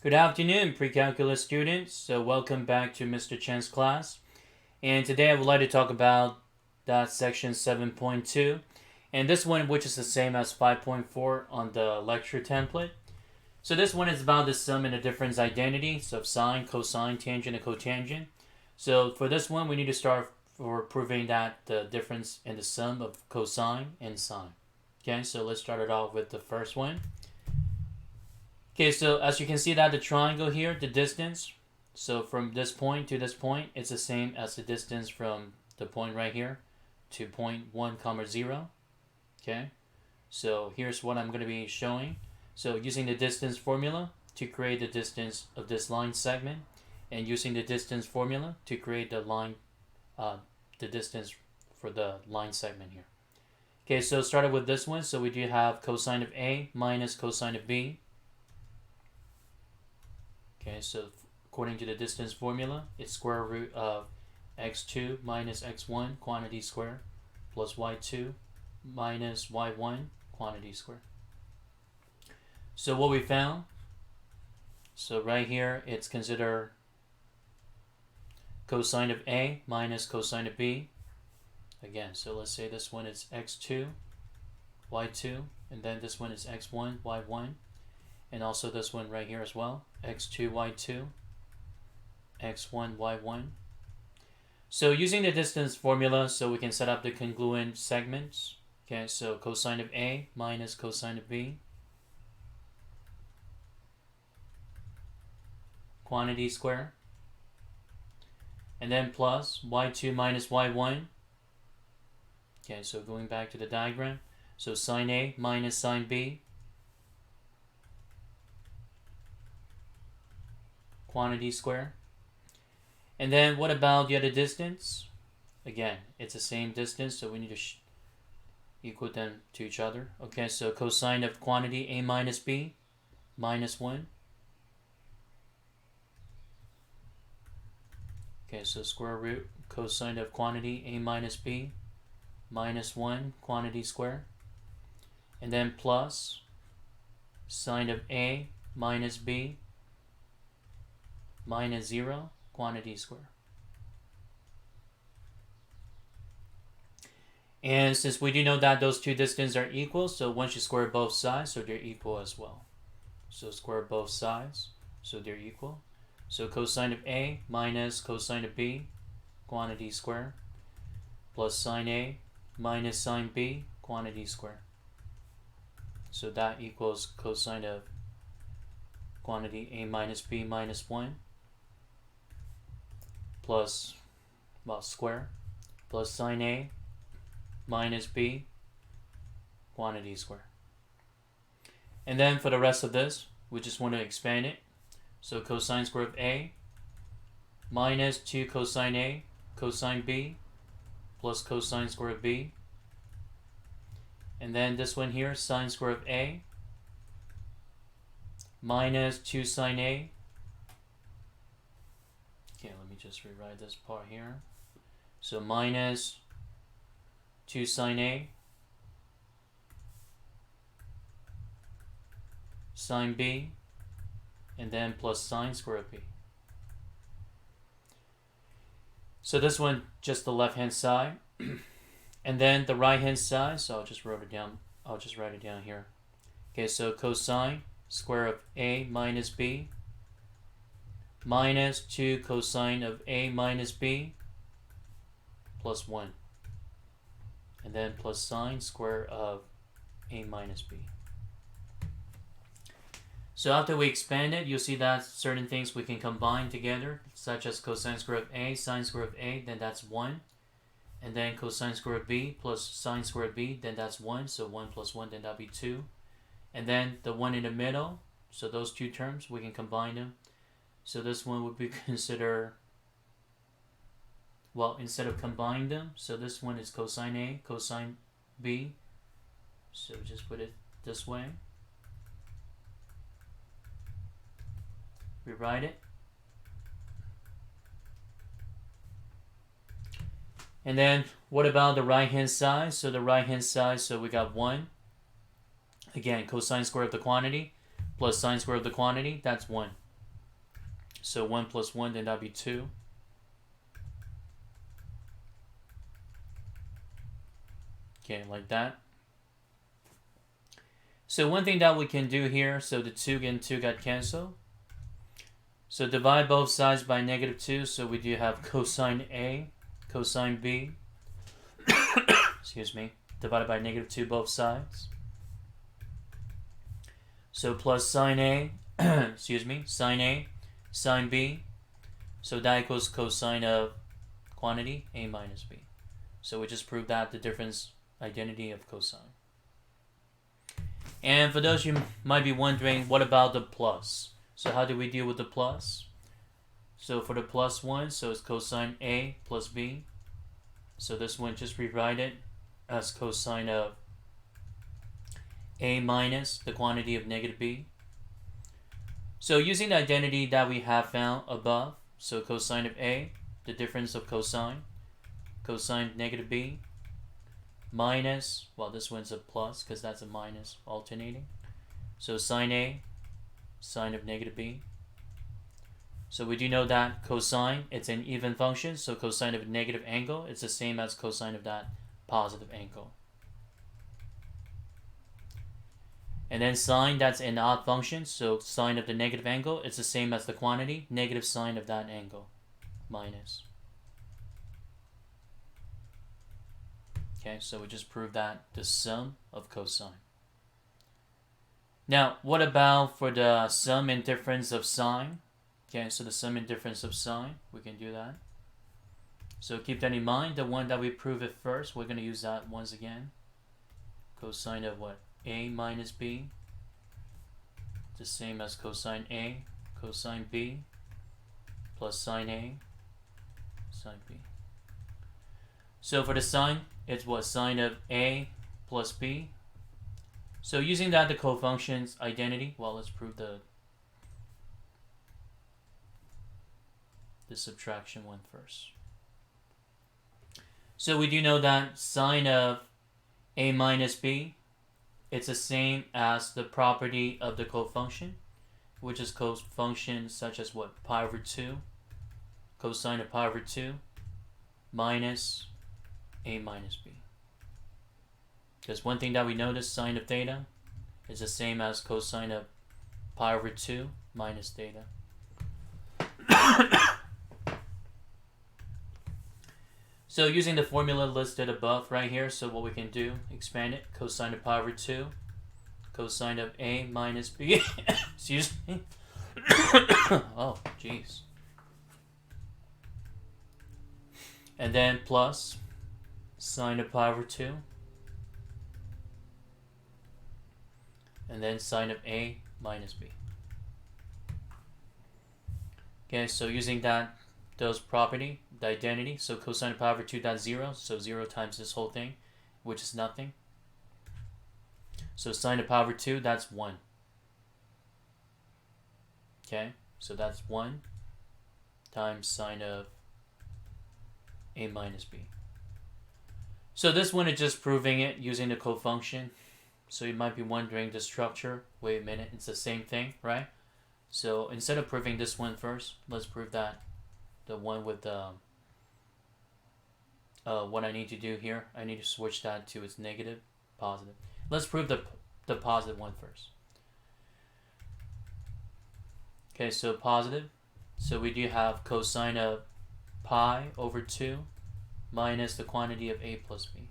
Good afternoon, pre-calculus students. So welcome back to Mr. Chen's class. And today I would like to talk about that section 7.2. And this one, which is the same as 5.4 on the lecture template. So this one is about the sum and the difference identities of sine, cosine, tangent, and cotangent. So for this one, we need to start for proving that the difference in the sum of cosine and sine. Okay, so let's start it off with the first one. Okay, so as you can see that the triangle here, the distance, so from this point to this point, it's the same as the distance from the point right here to point 1, 0. Okay, so here's what I'm going to be showing. So using the distance formula to create the distance of this line segment, and using the distance formula to create the line, the distance for the line segment here. Okay, so started with this one. So we do have cosine of A minus cosine of B. Okay, so according to the distance formula, it's square root of x2 minus x1 quantity square plus y2 minus y1 quantity square. So what we found, so right here, it's considered cosine of A minus cosine of B. Again, so let's say this one is x2, y2, and then this one is x1, y1. And also this one right here as well, x2, y2, x1, y1. So using the distance formula, so we can set up the congruent segments. Okay, so cosine of A minus cosine of B. Quantity square. And then plus y2 minus y1. Okay, so going back to the diagram. So sine A minus sine B. Quantity square. And then what about the other distance? Again, it's the same distance, so we need to equal them to each other. Okay, so cosine of quantity A minus B minus 1. Okay, so square root cosine of quantity A minus B minus 1 quantity square. And then plus sine of A minus B minus 0 quantity square. And since we do know that those two distances are equal, so once you square both sides, so they're equal as well. So square both sides, so they're equal. So cosine of A minus cosine of B quantity square plus sine A minus sine B quantity square. So that equals cosine of quantity A minus B minus 1 plus, square, plus sine A minus B quantity square. And then for the rest of this, we just want to expand it. So cosine square of A minus 2 cosine A cosine B plus cosine square of B. And then this one here, sine square of A minus 2 sine A. Okay, let me just rewrite this part here. So minus 2 sine A sine B, and then plus sine square of B. So this one, just the left hand side. And then the right hand side, so I'll just write it down here. Okay, so cosine square of A minus B minus 2 cosine of A minus B plus 1. And then plus sine square of A minus B. So after we expand it, you'll see that certain things we can combine together, such as cosine square of A, sine square of A, then that's 1. And then cosine square of B plus sine square of B, then that's 1. So 1 plus 1, then that'll be 2. And then the one in the middle, so those two terms, we can combine them. So this one would be considered, well, instead of combining them, so this one is cosine A, cosine B. So just put it this way. Rewrite it. And then what about the right hand side? So the right hand side, so we got 1. Again, cosine square of the quantity plus sine square of the quantity, that's 1. So 1 plus 1, then that'll be 2. Okay, like that. So one thing that we can do here, so the 2 and 2 got canceled. So divide both sides by negative 2, so we do have cosine A, cosine B, excuse me, divided by negative 2 both sides. So plus sine A, excuse me, sine A, sine B, so that equals cosine of quantity A minus B. So we just proved that the difference identity of cosine. And for those you might be wondering, what about the plus? So how do we deal with the plus? So for the plus 1, so it's cosine A plus B. So this one, just rewrite it as cosine of A minus the quantity of negative B. So using the identity that we have found above, so cosine of A, the difference of cosine, cosine of negative B, minus, well this one's a plus because that's a minus alternating. So sine A, sine of negative B. So we do know that cosine, it's an even function, so cosine of a negative angle, it's the same as cosine of that positive angle. And then sine, that's an odd function, so sine of the negative angle, it's the same as the quantity, negative sine of that angle, minus. Okay, so we just proved that the sum of cosine. Now, what about for the sum and difference of sine? Okay, so the sum and difference of sine, we can do that. So keep that in mind. The one that we proved it first, we're going to use that once again. Cosine of what? A minus B. The same as cosine A, cosine B, plus sine A, sine B. So for the sine, it's what? Sine of A plus B. So using that, the cofunction's identity, well, let's prove the subtraction one first. So we do know that sine of A minus B, it's the same as the property of the cofunction, which is cofunction such as what? Pi over 2, cosine of pi over 2, minus A minus B. Because one thing that we notice, sine of theta is the same as cosine of pi over 2 minus theta. So using the formula listed above right here, so what we can do, expand it, cosine of pi over 2, cosine of A minus B, excuse me. Oh, jeez. And then plus sine of pi over 2, and then sine of A minus B. Okay, so using that, those property, the identity, so cosine of pi over 2, that's 0, so 0 times this whole thing, which is nothing. So sine of pi over 2, that's 1. Okay, so that's 1 times sine of A minus B. So this one is just proving it using the cofunction. So you might be wondering the structure. Wait a minute, it's the same thing, right? So instead of proving this one first, let's prove that the one with what I need to do here, I need to switch that to its negative, positive. Let's prove the positive one first. Okay, so positive. So we do have cosine of pi over 2 minus the quantity of A plus B.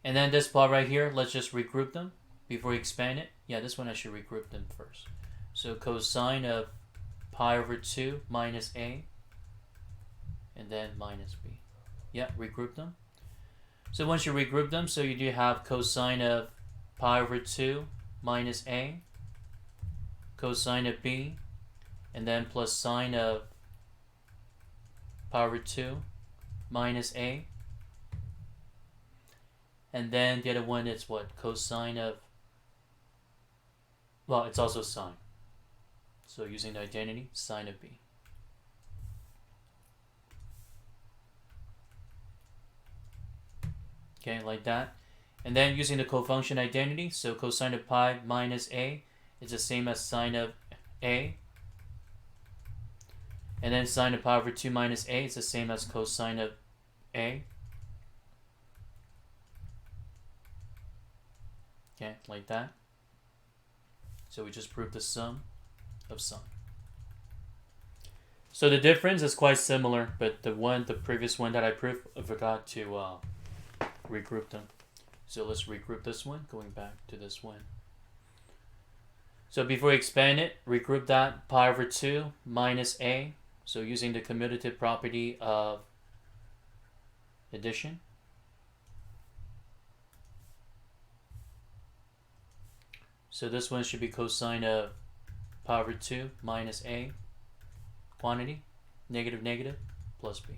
And then this part right here, let's just regroup them before we expand it. Yeah, this one I should regroup them first. So cosine of pi over 2 minus A, and then minus B. Yeah, regroup them. So once you regroup them, so you do have cosine of pi over 2 minus A, cosine of B, and then plus sine of pi over 2 minus A. And then the other one, it's what? Cosine of, well, it's also sine. So using the identity, sine of B. Okay, like that. And then using the cofunction identity, so cosine of pi minus A is the same as sine of a. And then sine of pi over 2 minus a is the same as cosine of a. Okay, like that. So we just proved the sum of sine. So the difference is quite similar, but the previous one that I proved, I forgot to regroup them. So let's regroup this one, going back to this one. So before we expand it, regroup that pi over 2 minus a. So using the commutative property of addition. So this one should be cosine of pi over 2 minus a, quantity, negative, negative, plus b.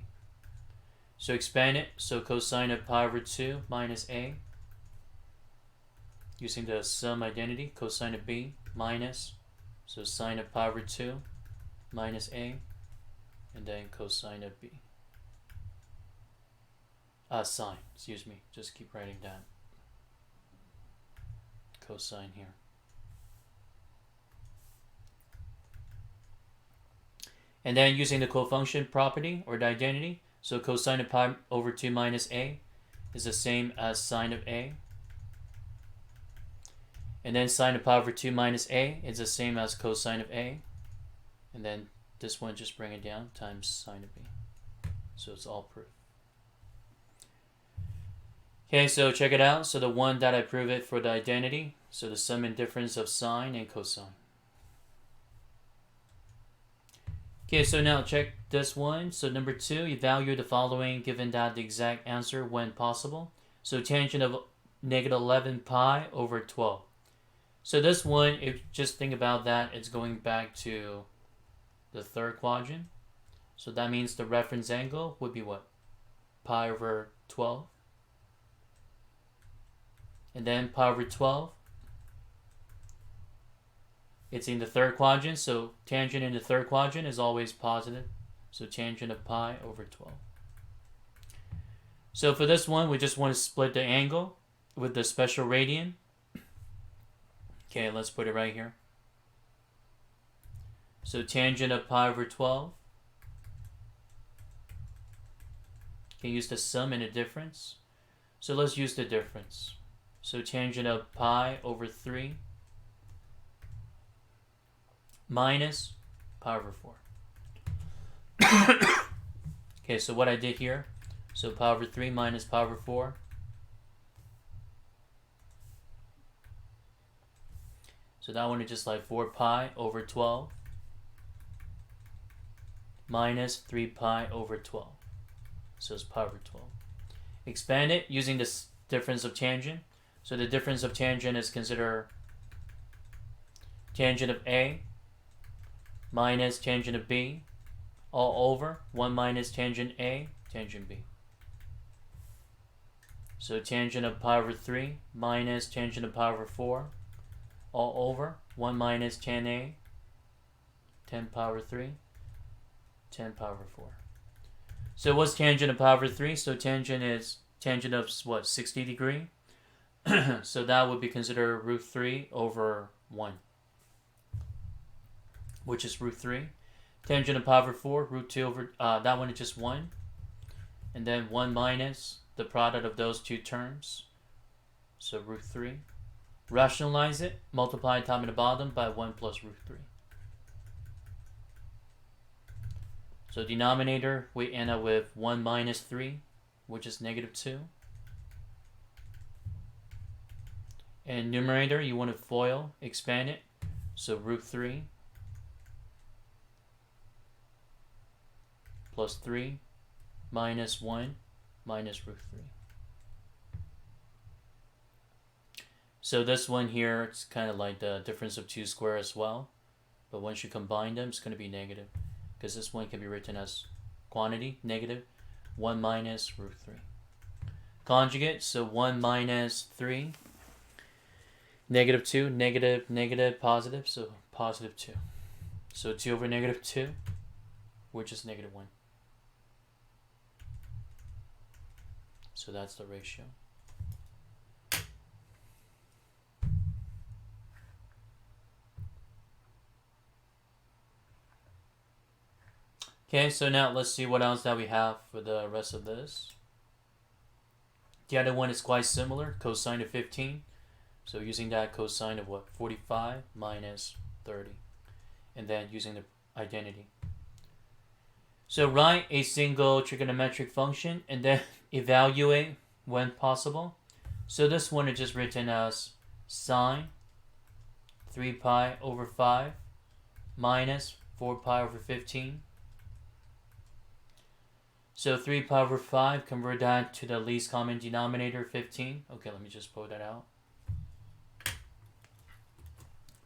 So expand it, so cosine of pi over 2 minus a, using the sum identity, cosine of b, minus, so sine of pi over 2 minus a, and then cosine of b. Sine, excuse me, just keep writing that. Cosine here. And then using the cofunction property or the identity, so cosine of pi over 2 minus a is the same as sine of a. And then sine of pi over 2 minus a is the same as cosine of a. And then this one, just bring it down, times sine of b. So it's all proof. Okay, so check it out. So the one that I prove it for the identity, so the sum and difference of sine and cosine. Okay, so now check this one. So number 2, evaluate the following given that the exact answer when possible. So tangent of negative 11 pi over 12. So this one, if just think about that, it's going back to the third quadrant. So that means the reference angle would be what? Pi over 12. And then pi over 12. It's in the third quadrant, so tangent in the third quadrant is always positive. So tangent of pi over 12. So for this one, we just want to split the angle with the special radian. Okay, let's put it right here. So tangent of pi over 12. You can use the sum and the difference. So let's use the difference. So tangent of pi over 3 minus pi over 4. Okay, so what I did here, so pi over 3 minus pi over 4. So that one is just like 4 pi over 12 minus 3 pi over 12. So it's pi over 12. Expand it using this difference of tangent. So the difference of tangent is consider tangent of A minus tangent of B all over 1 minus tangent A, tangent B. So tangent of pi over 3 minus tangent of pi over 4 all over 1 minus tan A, tan pi over 3, tan pi over 4. So what's tangent of pi over 3? So tangent is tangent of what, 60 degree? So that would be considered root 3 over 1, which is root 3. Tangent of pi over 4, root 2 over, that one is just 1. And then 1 minus the product of those two terms. So root 3. Rationalize it, multiply top and the bottom by 1 plus root 3. So denominator, we end up with 1 minus 3, which is negative 2. And numerator, you want to FOIL, expand it. So root 3 plus 3 minus 1 minus root 3. So this one here, it's kind of like the difference of 2 squared as well. But once you combine them, it's going to be negative. Because this one can be written as quantity, negative 1 minus root 3. Conjugate, so 1 minus 3. Negative 2, negative, negative, positive, so positive 2. So 2 over negative 2, which is negative 1. So that's the ratio. Okay, so now let's see what else that we have for the rest of this. The other one is quite similar, cosine of 15. So using that cosine of what? 45 minus 30. And then using the identity. So write a single trigonometric function and then evaluate when possible. So this one is just written as sine 3 pi over 5 minus 4 pi over 15. So 3 pi over 5, convert that to the least common denominator, 15. Okay, let me just pull that out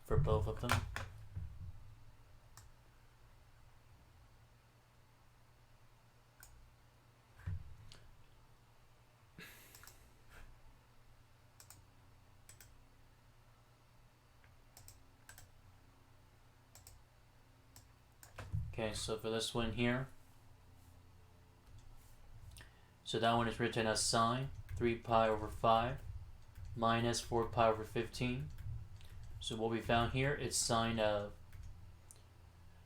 for both of them. Okay, so for this one here, so that one is written as sine 3 pi over 5 minus 4 pi over 15. So what we found here is sine of,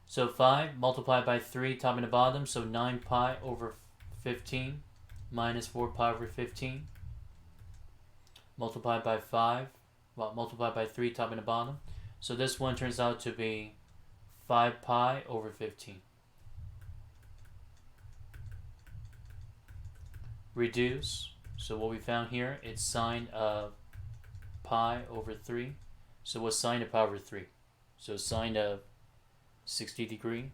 so 5 multiplied by 3 top and the bottom, so 9 pi over 15 minus 4 pi over 15 multiplied by 5, well, multiplied by 3 top and the bottom. So this one turns out to be 5 pi over 15. Reduce. So what we found here, it's sine of pi over 3. So what's sine of pi over 3? So sine of 60 degree,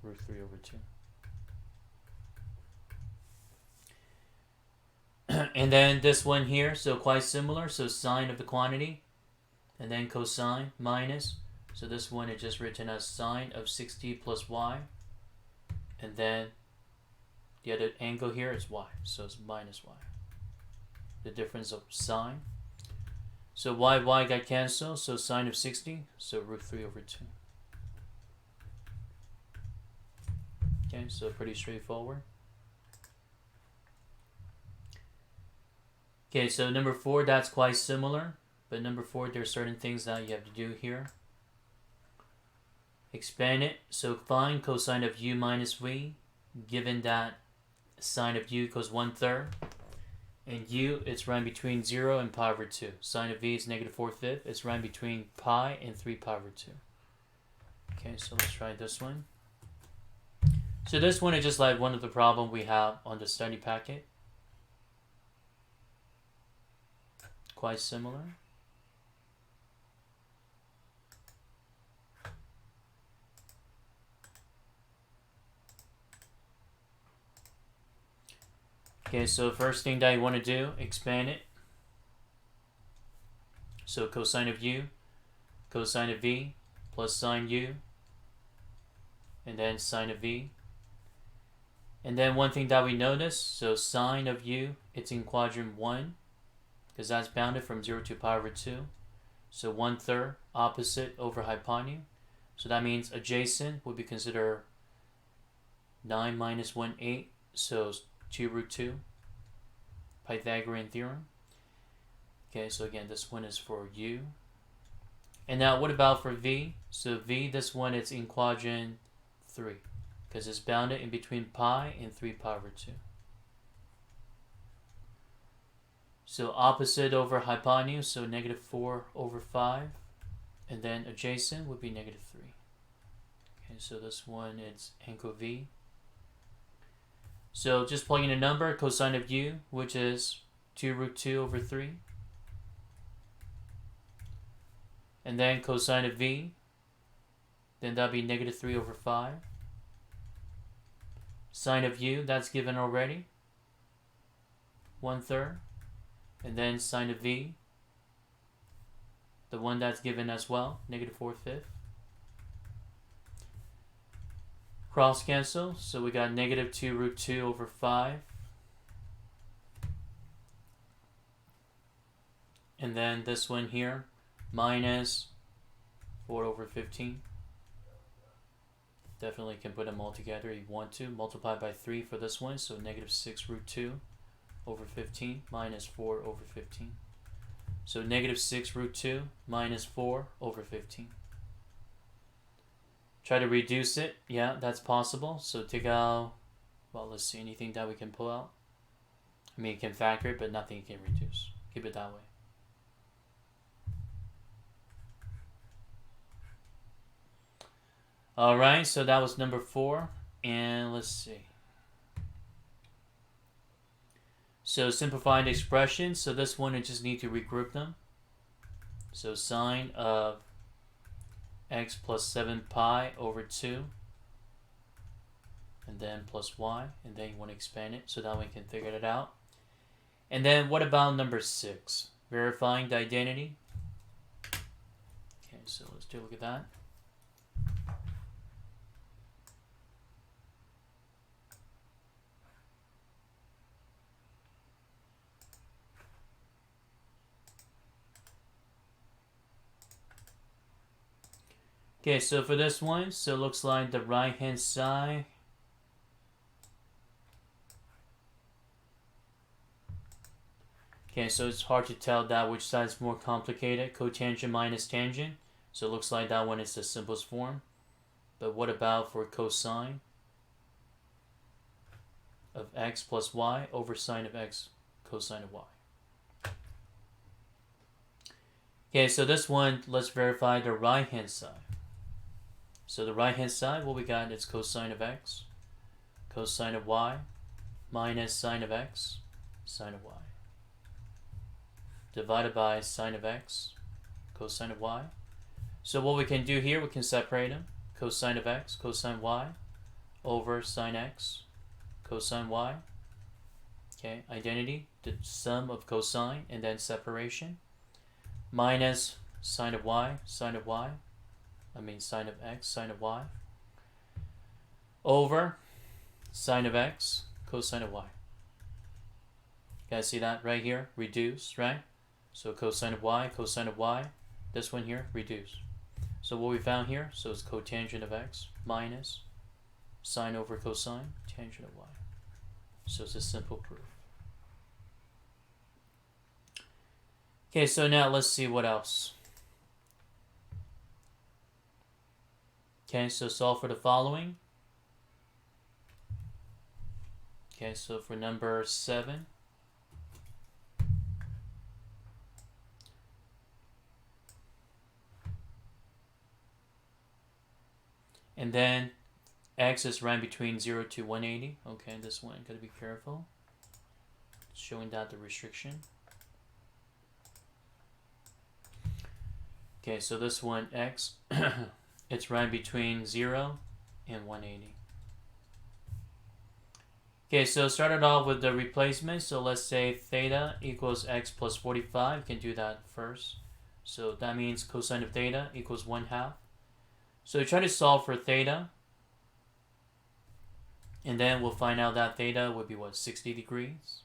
root 3 over 2. And then this one here, so quite similar. So sine of the quantity, and then cosine minus. So this one is just written as sine of 60 plus y. And then the other angle here is y, so it's minus y. The difference of sine. So y got cancelled, so sine of 60, so root 3 over 2. Okay, so pretty straightforward. Okay, so number 4, that's quite similar. But number 4, there's certain things that you have to do here. Expand it. So find cosine of u minus v, given that sine of u equals 1/3. And u, it's run between 0 and pi over 2. Sine of v is negative 4/5. It's run between pi and 3 pi over 2. Okay, so let's try this one. So this one is just like one of the problems we have on the study packet. Quite similar. Okay, so first thing that you want to do, expand it. So cosine of u, cosine of v, plus sine u, and then sine of v. And then one thing that we notice, so sine of u, it's in quadrant 1, because that's bounded from 0 to pi over 2. So 1/3 opposite over hypotenuse. So that means adjacent would be considered 9 minus 1/8, so 2 root 2. Pythagorean Theorem. Okay, so again, this one is for u. And now what about for v? So v, this one, it's in quadrant 3, because it's bounded in between pi and 3 pi over 2. So opposite over hypotenuse, so negative 4 over 5. And then adjacent would be negative 3. Okay, so this one, it's angle v. So just plug in a number, cosine of u, which is 2 root 2 over 3. And then cosine of v, then that'd be negative 3 over 5. Sine of u, that's given already, 1/3. And then sine of v, the one that's given as well, negative 4/5. Cross cancel, so we got negative 2 root 2 over 5. And then this one here, minus 4 over 15. Definitely can put them all together if you want to. Multiply by 3 for this one, so negative 6 root 2 over 15 minus 4 over 15. So negative 6 root 2 minus 4 over 15. Try to reduce it. Yeah, that's possible. So take out, well, let's see, anything that we can pull out. I mean, you can factor it, but nothing you can reduce. Keep it that way. Alright, so that was number 4. And let's see. So simplified expressions. So this one, I just need to regroup them. So sine of x plus 7 pi over 2. And then plus y. And then you want to expand it so that we can figure it out. And then what about number 6? Verifying the identity. Okay, so let's take a look at that. Okay, so for this one, so it looks like the right hand side okay, so it's hard to tell that which side is more complicated, cotangent minus tangent. So it looks like that one is the simplest form. But what about for cosine of x plus y over sine of x cosine of y? Okay, so this one, let's verify the right hand side. So the right hand side, what we got is cosine of x, cosine of y, minus sine of x, sine of y, divided by sine of x, cosine of y. So what we can do here, we can separate them. Cosine of x, cosine y, over sine x, cosine y. Okay, identity, the sum of cosine, and then separation. Minus sine of y, sine of y. I mean sine of x, sine of y. Over sine of x, cosine of y. You guys see that right here? Reduce, right? So cosine of y, this one here, reduce. So what we found here, so it's cotangent of x minus sine over cosine, tangent of y. So it's a simple proof. Okay, so now let's see what else. Okay, so solve for the following. Okay, so for number 7. And then x is right between 0 to 180. Okay, this one, gotta be careful. Showing that the restriction. Okay, so this one, x, it's right between 0 and 180. Okay, so started off with the replacement. So let's say theta equals x plus 45. You can do that first. So that means cosine of theta equals 1/2. So we try to solve for theta. And then we'll find out that theta would be what, 60 degrees.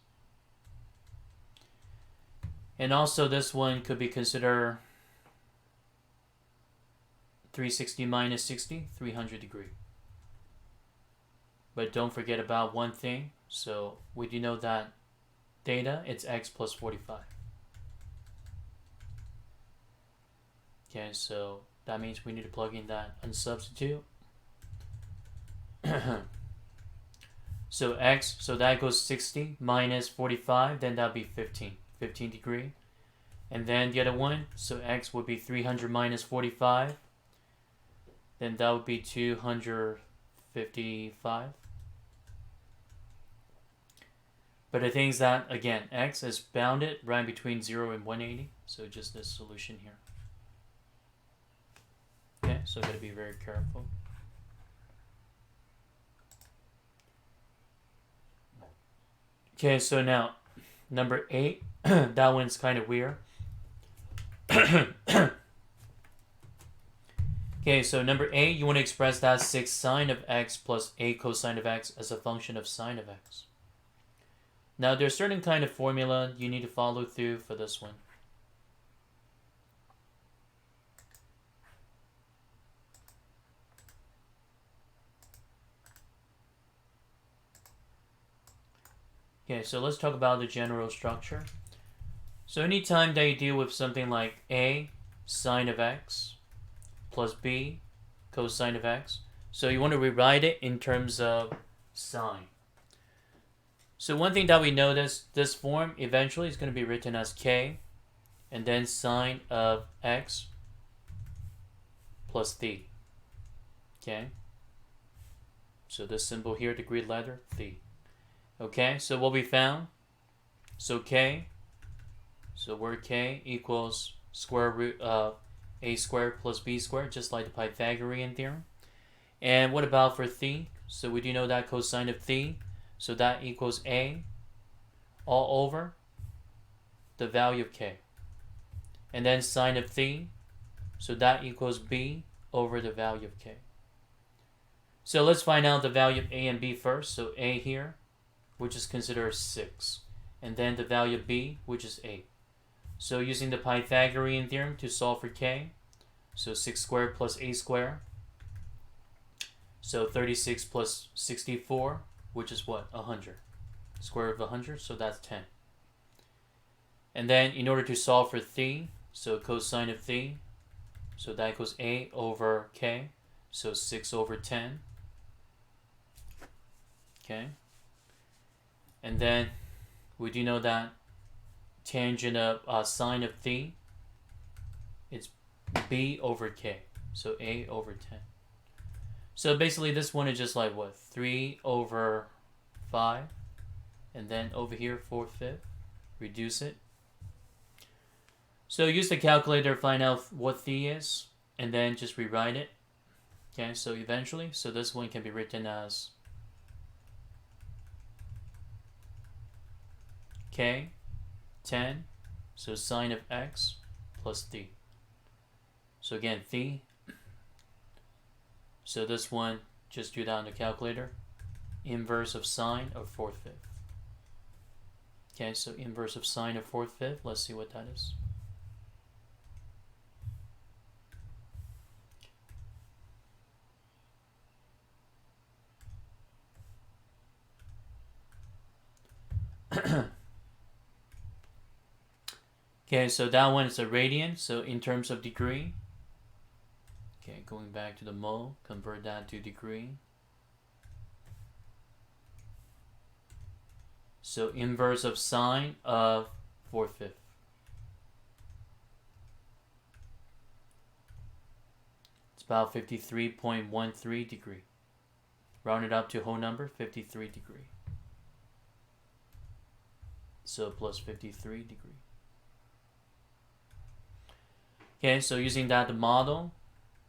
And also this one could be considered 360 minus 60, 300 degrees. But don't forget about one thing. So we do know that theta, it's x plus 45. Okay, so that means we need to plug in that and substitute. So x, so that goes 60 minus 45, then that'll be 15 degrees. And then the other one, so x would be 300 minus 45, then that would be 255. But the thing is that, again, x is bounded right between 0 and 180, so just this solution here. Okay, so gotta be very careful. Okay, so now, number 8, that one's kind of weird. Okay, so number 8, you want to express that 6 sine of x plus 8 cosine of x as a function of sine of x. Now, there's certain kind of formula you need to follow through for this one. Okay, so let's talk about the general structure. So anytime that you deal with something like a sine of x plus b cosine of x. So you want to rewrite it in terms of sine. So one thing that we notice, this form eventually is going to be written as k and then sine of x plus th. Okay? So this symbol here, the Greek letter, th. Okay, so what we found, so k, so word k equals square root of a squared plus b squared, just like the Pythagorean Theorem. And what about for th? So we do know that cosine of th, so that equals a all over the value of k. And then sine of th, so that equals b over the value of k. So let's find out the value of a and b first. So a here, which is considered 6. And then the value of b, which is 8. So using the Pythagorean Theorem to solve for k, so 6 squared plus a squared. So 36 plus 64, which is what? 100. Square root of 100, so that's 10. And then in order to solve for th, so cosine of th, so that equals a over k, so 6 over 10. Okay. And then we do know that tangent of sine of th, it's b over k, so a over 10. So basically this one is just like what? 3 over 5. And then over here, 4/5. Reduce it. So use the calculator to find out what th is. And then just rewrite it. Okay, so eventually, so this one can be written as k, 10. So sine of x plus th. So again, th. So this one, just do that on the calculator. Inverse of sine of 4/5. Okay, so inverse of sine of 4/5. Let's see what that is. Okay, so that one is a radian. So in terms of degree, okay, going back to the mole, convert that to degree. So inverse of sine of 4/5. It's about 53.13 degree. Rounded up to whole number, 53 degree. So plus 53 degree. Okay, so using that to model,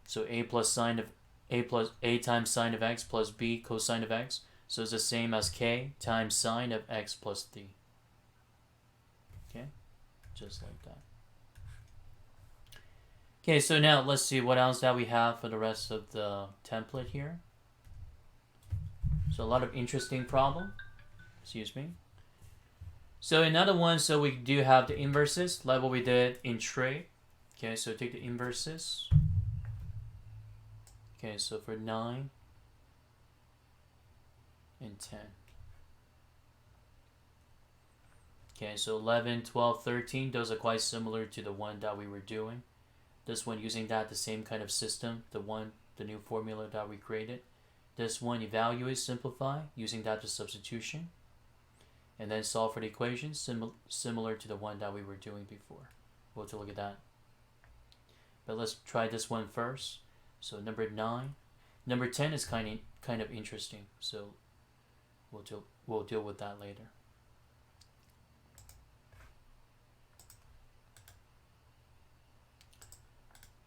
so a plus sine of a times sine of x plus b cosine of x. So it's the same as k times sine of x plus th. Okay, just like that. Okay, so now let's see what else that we have for the rest of the template here. So a lot of interesting problem. Excuse me. So another one, so we do have the inverses, like what we did in trig. Okay, so take the inverses. Okay, so for 9 and 10. Okay, so 11, 12, 13, those are quite similar to the one that we were doing. This one using that, the same kind of system, the new formula that we created. This one, evaluate, simplify, using that to substitution. And then solve for the equation, similar to the one that we were doing before. We'll take a look at that. But let's try this one first. So number 9. Number 10 is kind of interesting. So we'll deal with that later.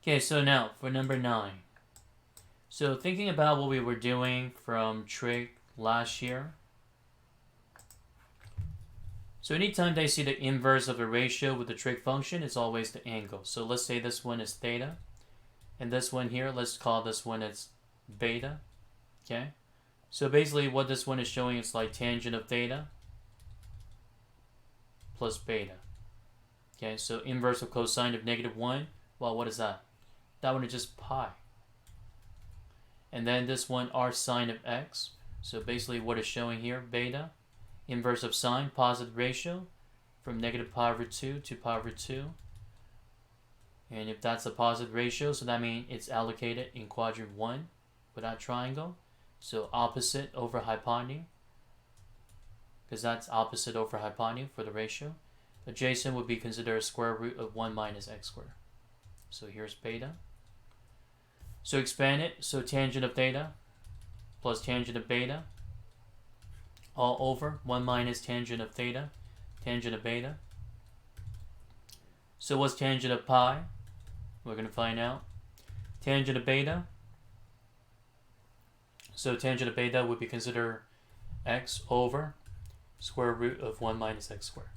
Okay, so now for number 9. So thinking about what we were doing from trig last year. So anytime they see the inverse of a ratio with the trig function, it's always the angle. So let's say this one is theta. And this one here, let's call this one as beta. Okay? So basically what this one is showing is like tangent of theta plus beta. Okay, so inverse of cosine of -1. Well, what is that? That one is just pi. And then this one, r sine of x. So basically what it's showing here, beta. Inverse of sine, positive ratio, from -pi/2 to pi/2. And if that's a positive ratio, so that means it's allocated in quadrant 1 with that triangle. So opposite over hypotenuse, because that's opposite over hypotenuse for the ratio. Adjacent would be considered square root of 1 minus x squared. So here's beta. So expand it. So tangent of theta plus tangent of beta all over 1 minus tangent of theta, tangent of beta. So what's tangent of pi? We're going to find out. Tangent of beta. So tangent of beta would be considered x over square root of 1 minus x squared.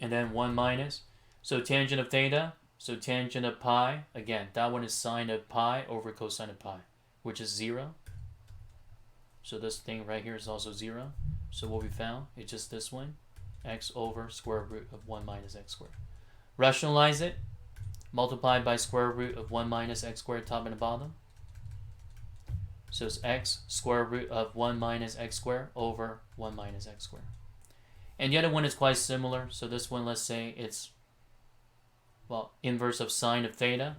And then 1 minus. So tangent of theta. So tangent of pi. Again, that one is sine of pi over cosine of pi, which is 0. So this thing right here is also 0. So what we found is just this one. X over square root of 1 minus x squared. Rationalize it. Multiply by square root of 1 minus x squared top and bottom. So it's x square root of 1 minus x squared over 1 minus x squared. And the other one is quite similar. So this one, let's say it's, well, inverse of sine of theta.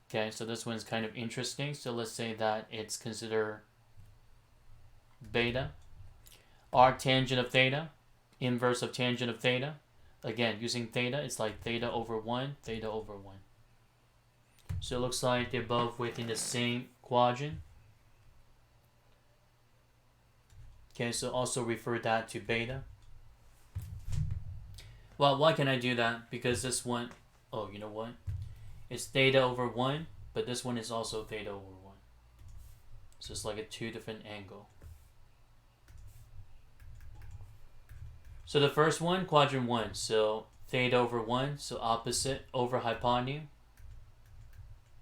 Okay, so this one's kind of interesting. So let's say that it's considered beta. Arctangent of theta, inverse of tangent of theta. Again, using theta, it's like theta over 1, theta over 1. So it looks like they're both within the same quadrant. Okay, so also refer that to beta. Well, why can I do that? Because this one, oh, you know what? It's theta over 1, but this one is also theta over 1. So it's like a 2 different angle. So the first one, quadrant 1. So theta over 1, so opposite over hypotenuse.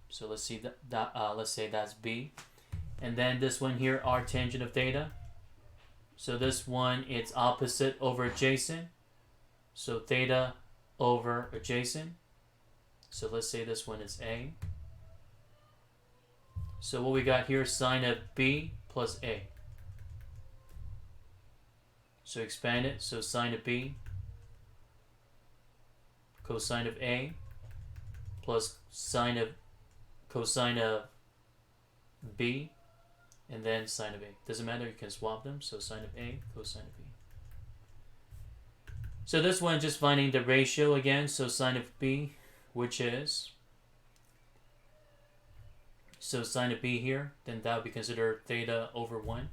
So let's see let's say that's B. And then this one here, arctangent of theta. So this one, it's opposite over adjacent. So theta over adjacent. So let's say this one is A. So what we got here, sine of B plus A. So expand it. So sine of B cosine of A plus sine of cosine of B and then sine of A. Doesn't matter, you can swap them. So sine of A, cosine of B. So this one, just finding the ratio again. So sine of B, which is, so sine of B here, then that would be considered theta over 1.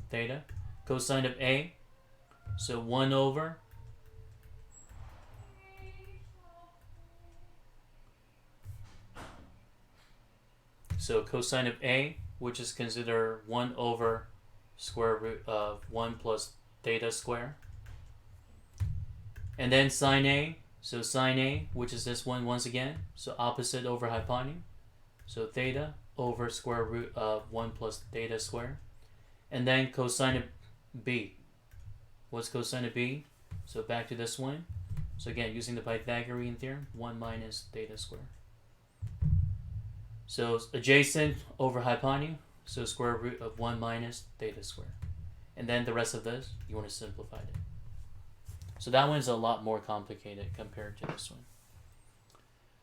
Theta. Cosine of A, so 1 over so cosine of A, which is considered 1 over square root of 1 plus theta square. And then sine A, so sine A, which is this one once again, so opposite over hypotenuse. So theta over square root of 1 plus theta square. And then cosine of B. What's cosine of B? So back to this one. So again, using the Pythagorean Theorem, 1 minus theta square. So adjacent over hypotenuse, so square root of 1 minus theta square. And then the rest of this, you want to simplify it. So that one's a lot more complicated compared to this one.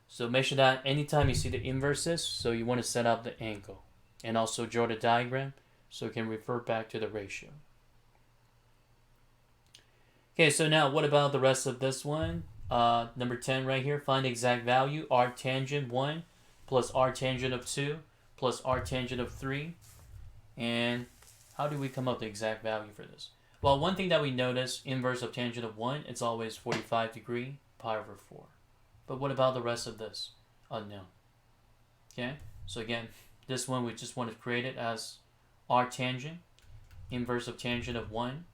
So make sure that anytime you see the inverses, so you want to set up the angle. And also draw the diagram so you can refer back to the ratio. Okay, so now what about the rest of this one? Number 10 right here, find the exact value, arctangent 1 plus arctangent of 2 plus arctangent of 3. And how do we come up with the exact value for this? Well, one thing that we notice, inverse of tangent of 1, it's always 45 degrees, pi over 4. But what about the rest of this? Unknown. Okay, so again, this one we just want to create it as arctangent, inverse of tangent of 1,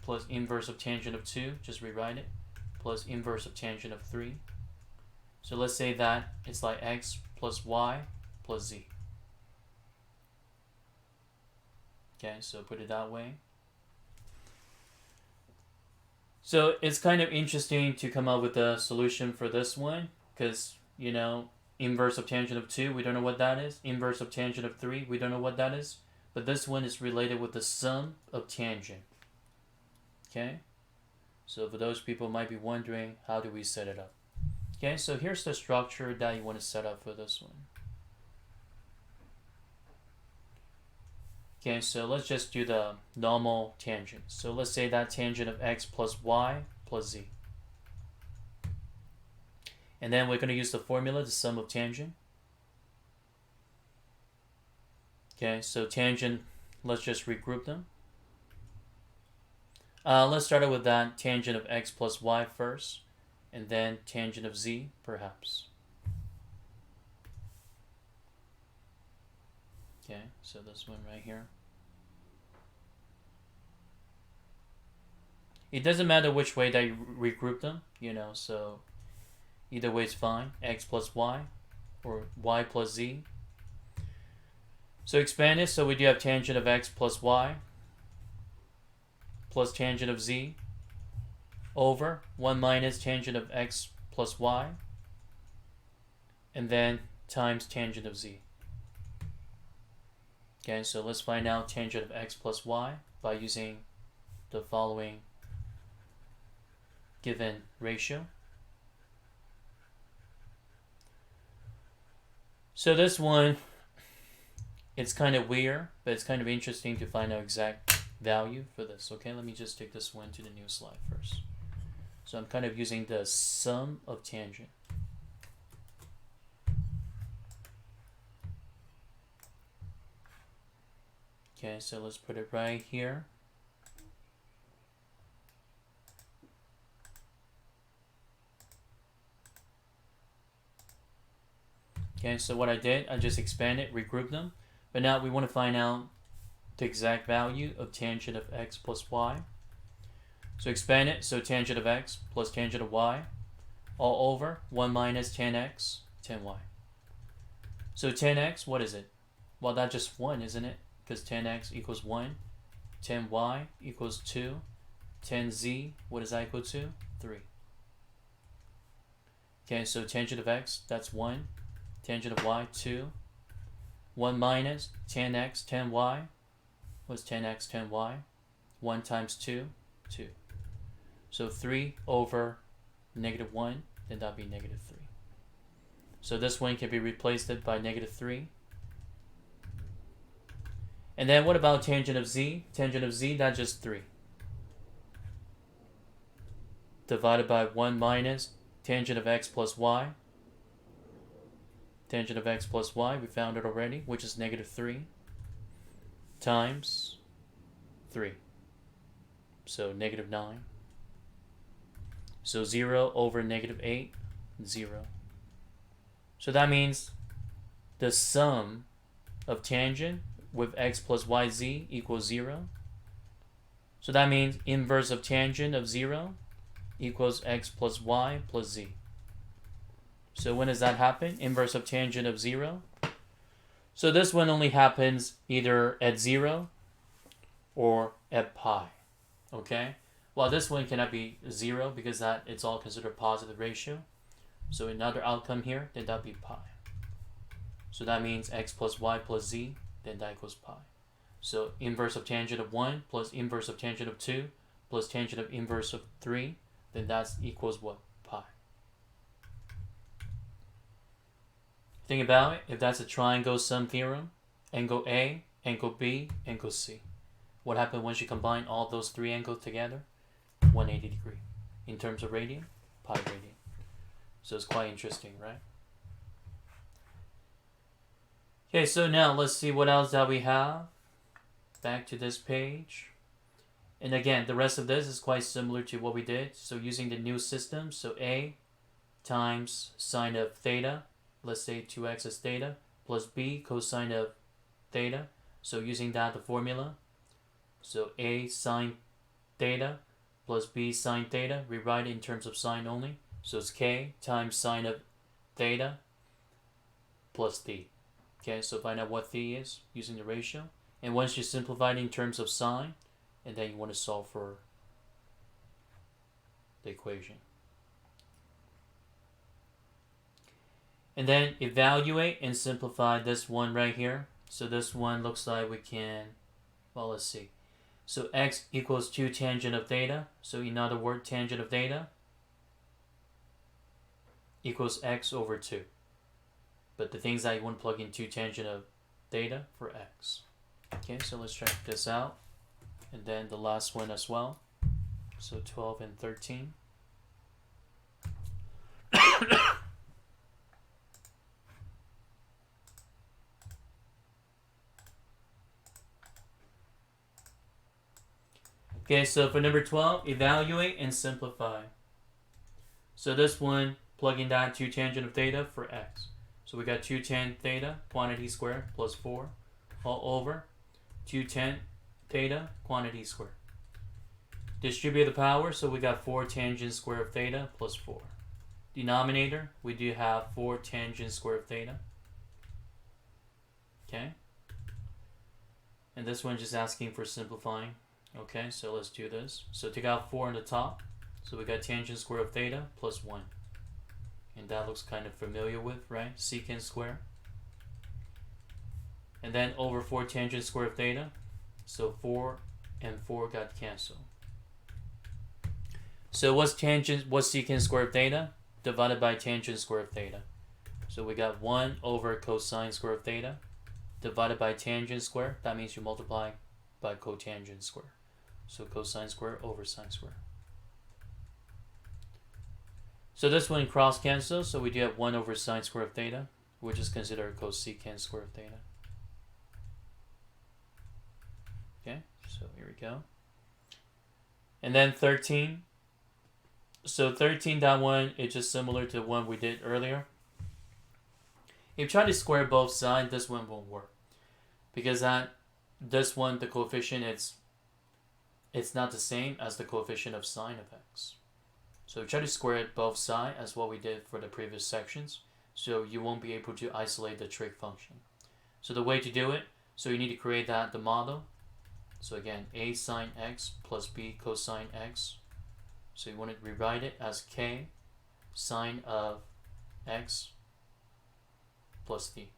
plus inverse of tangent of 2, just rewrite it, plus inverse of tangent of 3. So let's say that it's like x plus y plus z. Okay, so put it that way. So it's kind of interesting to come up with a solution for this one because, you know, inverse of tangent of 2, we don't know what that is. Inverse of tangent of 3, we don't know what that is. But this one is related with the sum of tangent. Okay? So for those people who might be wondering, how do we set it up? Okay, so here's the structure that you want to set up for this one. Okay, so let's just do the normal tangent. So let's say that tangent of x plus y plus z. And then we're going to use the formula, the sum of tangent. Okay, so tangent, let's just regroup them. Let's start out with that tangent of x plus y first, and then tangent of z, perhaps. Okay, so this one right here. It doesn't matter which way that you regroup them, so either way is fine. X plus y, or y plus z. So expand it, so we do have tangent of x plus y plus tangent of z over 1 minus tangent of x plus y, and then times tangent of z. Okay, so let's find out tangent of x plus y by using the following given ratio. So this one, it's kind of weird, but it's kind of interesting to find out exact value for this. Okay, let me just take this one to the new slide first. So I'm kind of using the sum of tangent. Okay, so let's put it right here. Okay, so what I did, I just expanded, regrouped them. But now we want to find out the exact value of tangent of x plus y. So expand it, so tangent of x plus tangent of y, all over 1 minus tan x, tan y. So tan x, what is it? Well, that's just 1, isn't it? Because tan x equals 1, tan y equals 2, tan z, what is that equal to? 3. Okay, so tangent of x, that's 1, tangent of y, 2, 1 minus tan x, tan y, what's tan x, tan y? 1 times 2, 2. So 3 over negative 1, then that'll be negative 3. So this one can be replaced by negative 3. And then what about tangent of z? Tangent of z, that's just 3. Divided by 1 minus tangent of x plus y. Tangent of x plus y, we found it already, which is negative 3 times 3. So negative 9. So 0 over negative 8, 0. So that means the sum of tangent with x plus yz equals 0. So that means inverse of tangent of 0 equals x plus y plus z. So when does that happen? Inverse of tangent of 0. So this one only happens either at 0 or at pi. Okay? Well, this one cannot be 0 because that it's all considered positive ratio. So another outcome here, then that'd be pi. So that means x plus y plus z, then that equals pi. So inverse of tangent of 1 plus inverse of tangent of 2 plus tangent of inverse of 3, then that equals what? Pi. Think about it. If that's a triangle sum theorem, angle A, angle B, angle C. What happens once you combine all those 3 angles together? 180 degree. In terms of radian, pi radian. So it's quite interesting, right? Okay, so now let's see what else that we have. Back to this page. And again, the rest of this is quite similar to what we did. So using the new system, so A times sine of theta, let's say 2x is theta, plus B cosine of theta. So using that, the formula. So A sine theta plus B sine theta, rewrite it in terms of sine only. So it's K times sine of theta plus D. Okay, so find out what theta is using the ratio. And once you simplify it in terms of sine, and then you want to solve for the equation. And then evaluate and simplify this one right here. So this one looks like we can, well, let's see. So x equals 2 tangent of theta. So in other words, tangent of theta equals x over 2. But the things that you want to plug in 2 tangent of theta for x. Okay, so let's check this out. And then the last one as well. So 12 and 13. Okay, so for number 12, evaluate and simplify. So this one, plugging that 2 tangent of theta for x. So we got 2 tan theta, quantity squared, plus 4, all over 2 tan theta, quantity squared. Distribute the power, so we got 4 tangent square of theta plus 4. Denominator, we do have 4 tangent square of theta. Okay. And this one just asking for simplifying. Okay, so let's do this. So take out 4 on the top. So we got tangent square of theta plus 1. And that looks kind of familiar with, right? Secant square. And then over 4 tangent square of theta. So 4 and 4 got canceled. So what's secant square of theta? Divided by tangent square of theta. So we got 1 over cosine square of theta divided by tangent square. That means you multiply by cotangent square. So cosine square over sine square. So this one cross cancels, so we do have 1 over sine square of theta, which is considered cosecant square of theta. Okay, so here we go. And then 13. So 13, that one is just similar to the one we did earlier. If you try to square both sides, this one won't work. Because this one, the coefficient, it's not the same as the coefficient of sine of x. So try to square it both sides as what we did for the previous sections. So you won't be able to isolate the trig function. So the way to do it, so you need to create the model. So again, a sine x plus b cosine x. So you want to rewrite it as k sine of x plus d.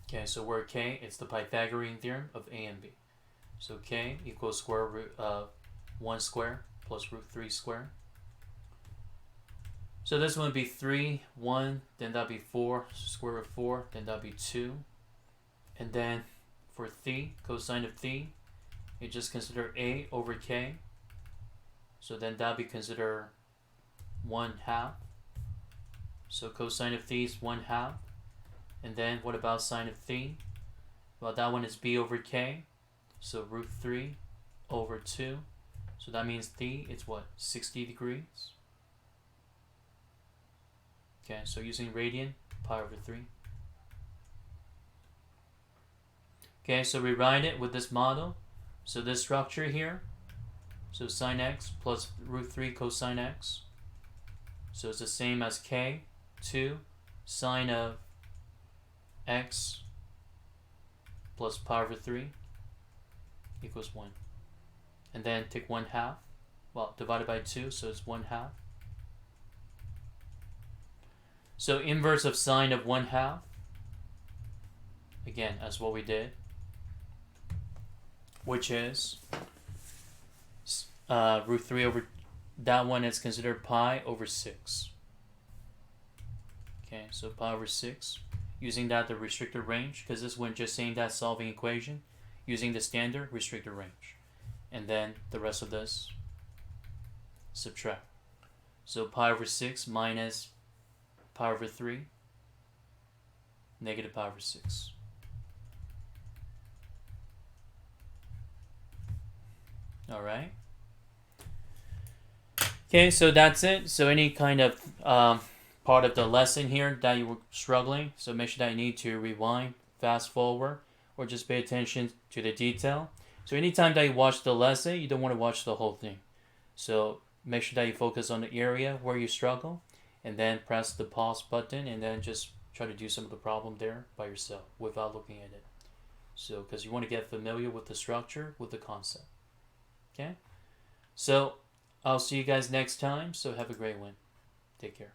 Okay, so where k, it's the Pythagorean Theorem of a and b. So k equals square root of 1 square plus root 3 square. So this one would be 3, 1, then that'd be 4, square root of 4, then that'd be 2. And then for phi, cosine of phi, you just consider a over k. So then that'd be considered 1/2. So cosine of phi is 1/2. And then what about sine of phi? Well, that one is b over k. So root 3 over 2. So that means phi is what? 60 degrees. Okay, so using radian, pi over 3. Okay, so rewrite it with this model. So this structure here, so sine x plus root 3 cosine x. So it's the same as k, 2 sine of x plus pi over 3 equals 1. And then take 1/2. Well, divided by 2, so it's 1/2. So inverse of sine of 1/2. Again, as what we did, which is root 3 over, that one is considered pi over 6. Okay, so pi over 6. Using that, the restricted range, because this one just saying that solving equation, using the standard restricted range. And then the rest of this, subtract. So pi over 6 minus pi over 3, negative pi over 6. All right. Okay, so that's it. So any kind of part of the lesson here that you were struggling, so make sure that you need to rewind, fast forward, or just pay attention to the detail. So anytime that you watch the lesson, you don't want to watch the whole thing. So make sure that you focus on the area where you struggle, and then press the pause button, and then just try to do some of the problem there by yourself without looking at it. So because you want to get familiar with the structure, with the concept. Okay? So I'll see you guys next time. So have a great one. Take care.